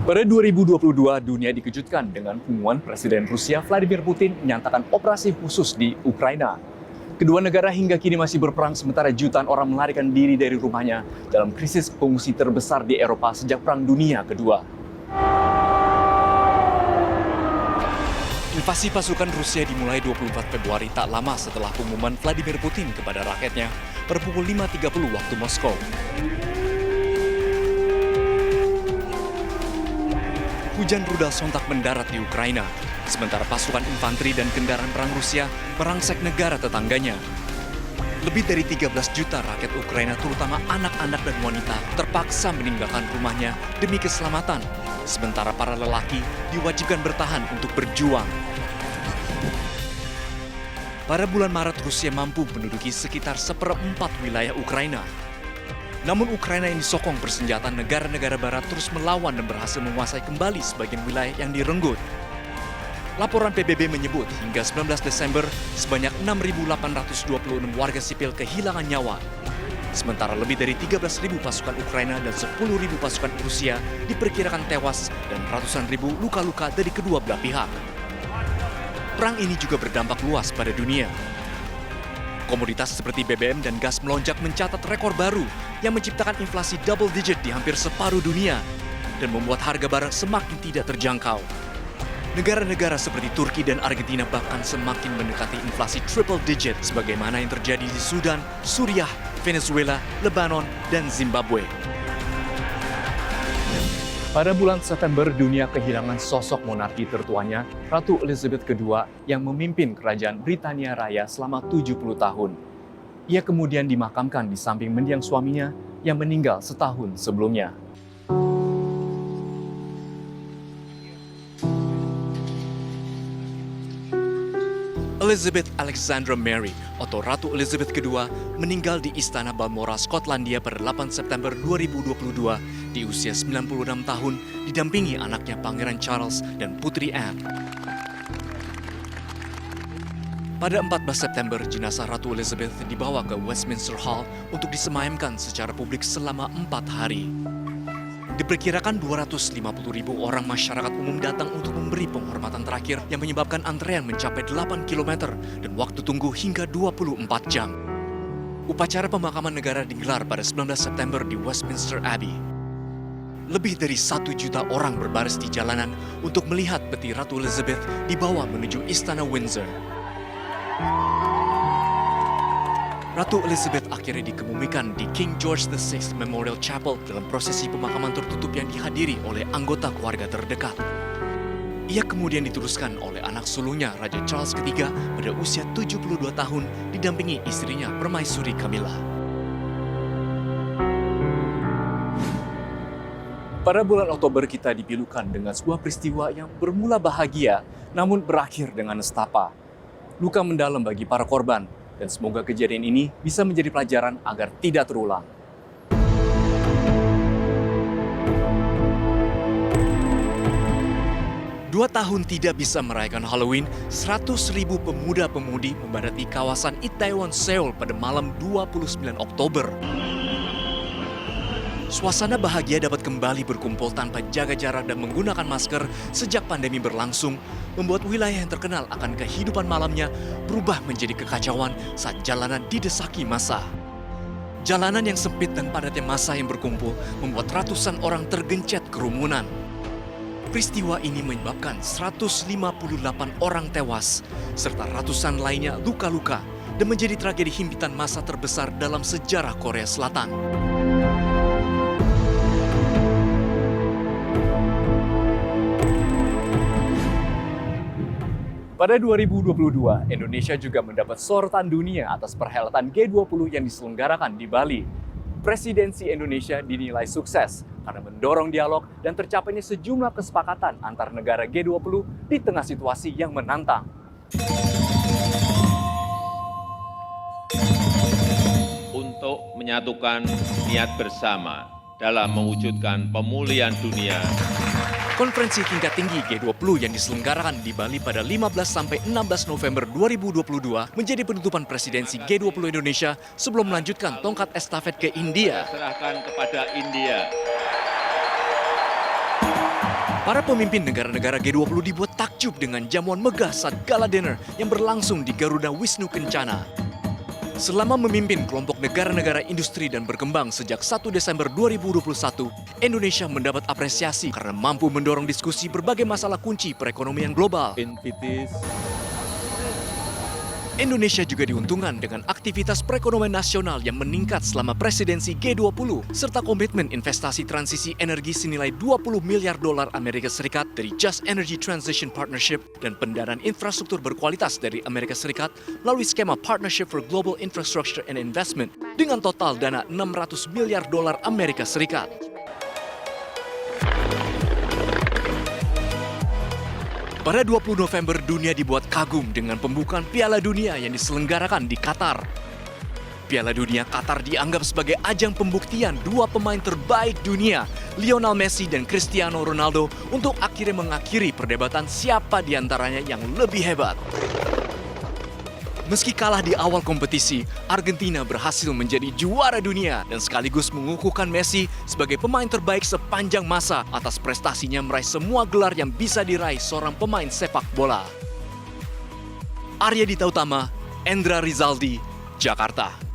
Pada 2022, dunia dikejutkan dengan pengumuman Presiden Rusia Vladimir Putin menyatakan operasi khusus di Ukraina. Kedua negara hingga kini masih berperang sementara jutaan orang melarikan diri dari rumahnya dalam krisis pengungsi terbesar di Eropa sejak Perang Dunia Kedua. Invasi pasukan Rusia dimulai 24 Februari tak lama setelah pengumuman Vladimir Putin kepada rakyatnya pada pukul 5.30 waktu Moskow. Hujan rudal sontak mendarat di Ukraina, sementara pasukan infanteri dan kendaraan perang Rusia merangsek negara tetangganya. Lebih dari 13 juta rakyat Ukraina, terutama anak-anak dan wanita, terpaksa meninggalkan rumahnya demi keselamatan, sementara para lelaki diwajibkan bertahan untuk berjuang. Pada bulan Maret, Rusia mampu menduduki sekitar 1/4 wilayah Ukraina. Namun Ukraina yang disokong bersenjata negara-negara barat terus melawan dan berhasil menguasai kembali sebagian wilayah yang direnggut. Laporan PBB menyebut hingga 19 Desember sebanyak 6.826 warga sipil kehilangan nyawa. Sementara lebih dari 13.000 pasukan Ukraina dan 10.000 pasukan Rusia diperkirakan tewas dan ratusan ribu luka-luka dari kedua belah pihak. Perang ini juga berdampak luas pada dunia. Komoditas seperti BBM dan gas melonjak mencatat rekor baru yang menciptakan inflasi double digit di hampir separuh dunia dan membuat harga barang semakin tidak terjangkau. Negara-negara seperti Turki dan Argentina bahkan semakin mendekati inflasi triple digit sebagaimana yang terjadi di Sudan, Suriah, Venezuela, Lebanon, dan Zimbabwe. Pada bulan September, dunia kehilangan sosok monarki tertuanya, Ratu Elizabeth II yang memimpin kerajaan Britania Raya selama 70 tahun. Ia kemudian dimakamkan di samping mendiang suaminya yang meninggal setahun sebelumnya. Elizabeth Alexandra Mary atau Ratu Elizabeth II meninggal di Istana Balmoral, Skotlandia pada 8 September 2022 di usia 96 tahun didampingi anaknya Pangeran Charles dan Putri Anne. Pada 14 September, jenazah Ratu Elizabeth dibawa ke Westminster Hall untuk disemayamkan secara publik selama 4 hari. Diperkirakan 250.000 orang masyarakat umum datang untuk memberi penghormatan terakhir yang menyebabkan antrean mencapai 8 km dan waktu tunggu hingga 24 jam. Upacara pemakaman negara digelar pada 19 September di Westminster Abbey. Lebih dari 1 juta orang berbaris di jalanan untuk melihat peti Ratu Elizabeth dibawa menuju Istana Windsor. Ratu Elizabeth akhirnya dikebumikan di King George VI Memorial Chapel dalam prosesi pemakaman tertutup yang dihadiri oleh anggota keluarga terdekat. Ia kemudian diteruskan oleh anak sulungnya Raja Charles III pada usia 72 tahun didampingi istrinya Permaisuri Camilla. Pada bulan Oktober kita dipilukan dengan sebuah peristiwa yang bermula bahagia namun berakhir dengan nestapa. Luka mendalam bagi para korban. Dan semoga kejadian ini bisa menjadi pelajaran agar tidak terulang. Dua tahun tidak bisa merayakan Halloween, 100.000 pemuda-pemudi membadati kawasan Itaewon, Seoul pada malam 29 Oktober. Suasana bahagia dapat kembali berkumpul tanpa jaga jarak dan menggunakan masker sejak pandemi berlangsung, membuat wilayah yang terkenal akan kehidupan malamnya berubah menjadi kekacauan saat jalanan didesaki massa. Jalanan yang sempit dan padatnya massa yang berkumpul membuat ratusan orang tergencet kerumunan. Peristiwa ini menyebabkan 158 orang tewas, serta ratusan lainnya luka-luka dan menjadi tragedi himpitan massa terbesar dalam sejarah Korea Selatan. Pada 2022, Indonesia juga mendapat sorotan dunia atas perhelatan G20 yang diselenggarakan di Bali. Presidensi Indonesia dinilai sukses karena mendorong dialog dan tercapainya sejumlah kesepakatan antar negara G20 di tengah situasi yang menantang. Untuk menyatukan niat bersama dalam mewujudkan pemulihan dunia. Konferensi tingkat tinggi G20 yang diselenggarakan di Bali pada 15-16 November 2022 menjadi penutupan presidensi G20 Indonesia sebelum melanjutkan tongkat estafet ke India. Serahkan kepada India. Para pemimpin negara-negara G20 dibuat takjub dengan jamuan megah saat gala dinner yang berlangsung di Garuda Wisnu Kencana. Selama memimpin kelompok negara-negara industri dan berkembang sejak 1 Desember 2021, Indonesia mendapat apresiasi karena mampu mendorong diskusi berbagai masalah kunci perekonomian global. Indonesia juga diuntungkan dengan aktivitas perekonomian nasional yang meningkat selama presidensi G20 serta komitmen investasi transisi energi senilai 20 miliar dolar Amerika Serikat dari Just Energy Transition Partnership dan pendanaan infrastruktur berkualitas dari Amerika Serikat melalui skema Partnership for Global Infrastructure and Investment dengan total dana 600 miliar dolar Amerika Serikat. Pada 20 November, dunia dibuat kagum dengan pembukaan Piala Dunia yang diselenggarakan di Qatar. Piala Dunia Qatar dianggap sebagai ajang pembuktian dua pemain terbaik dunia, Lionel Messi dan Cristiano Ronaldo, untuk akhirnya mengakhiri perdebatan siapa di antaranya yang lebih hebat. Meski kalah di awal kompetisi, Argentina berhasil menjadi juara dunia dan sekaligus mengukuhkan Messi sebagai pemain terbaik sepanjang masa atas prestasinya meraih semua gelar yang bisa diraih seorang pemain sepak bola. Arya Dita Utama, Endra Rizaldi, Jakarta.